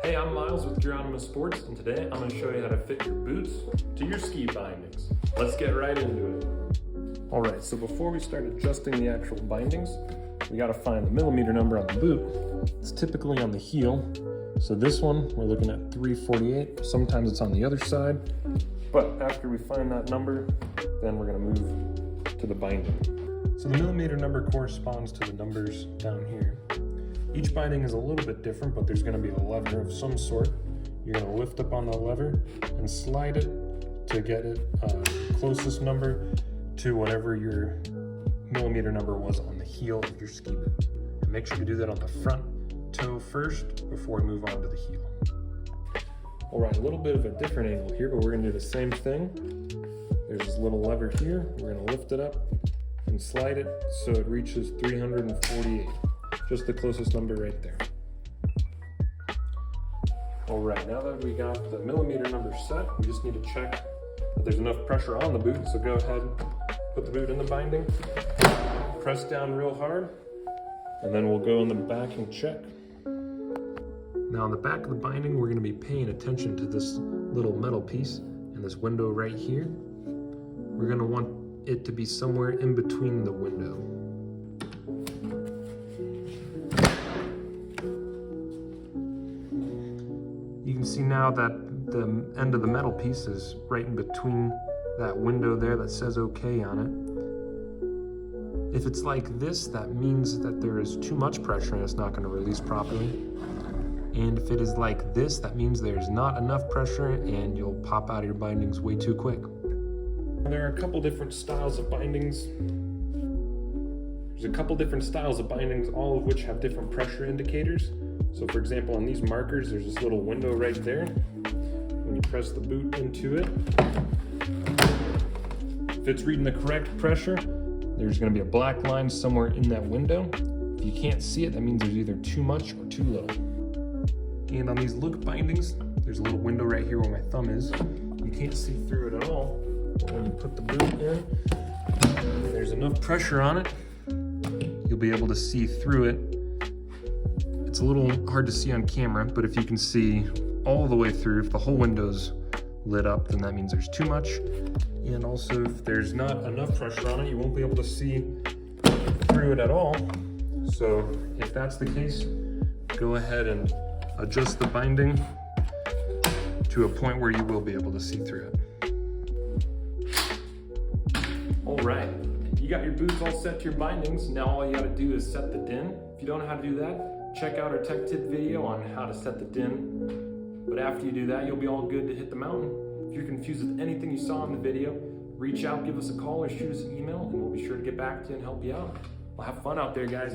Hey, I'm Miles with Gearonimosports, and today I'm going to show you how to fit your boots to your ski bindings. Let's get right into it. Alright, so before we start adjusting the actual bindings, we got to find the millimeter number on the boot. It's typically on the heel. So this one, we're looking at 348. Sometimes it's on the other side. But after we find that number, then we're going to move to the binding. So the millimeter number corresponds to the numbers down here. Each binding is a little bit different, but there's going to be a lever of some sort. You're going to lift up on the lever and slide it to get it closest number to whatever your millimeter number was on the heel of your ski boot. And make sure you do that on the front toe first before we move on to the heel. All right, a little bit of a different angle here, but we're going to do the same thing. There's this little lever here. We're going to lift it up and slide it so it reaches 348. Just the closest number right there. All right, now that we got the millimeter number set, we just need to check that there's enough pressure on the boot. So go ahead, put the boot in the binding, press down real hard, and then we'll go in the back and check. Now on the back of the binding, we're gonna be paying attention to this little metal piece and this window right here. We're gonna want it to be somewhere in between the window. You can see now that the end of the metal piece is right in between that window there that says OK on it. If it's like this, that means that there is too much pressure and it's not going to release properly. And if it is like this, that means there's not enough pressure and you'll pop out of your bindings way too quick. There are a couple different styles of bindings. There's a couple different styles of bindings, all of which have different pressure indicators. So for example, on these markers, there's this little window right there. When you press the boot into it, if it's reading the correct pressure, there's going to be a black line somewhere in that window. If you can't see it, that means there's either too much or too low. And on these look bindings, there's a little window right here where my thumb is. You can't see through it at all. But when you put the boot in, there's enough pressure on it, you'll be able to see through it. It's a little hard to see on camera, but if you can see all the way through, if the whole window's lit up, then that means there's too much. And also, if there's not enough pressure on it, you won't be able to see through it at all. So if that's the case, go ahead and adjust the binding to a point where you will be able to see through it. All right, you got your boots all set to your bindings. Now all you gotta do is set the din. If you don't know how to do that, check out our tech tip video on how to set the din. But after you do that, you'll be all good to hit the mountain. If you're confused with anything you saw in the video, reach out, give us a call, or shoot us an email, and we'll be sure to get back to you and help you out. Well, have fun out there, guys.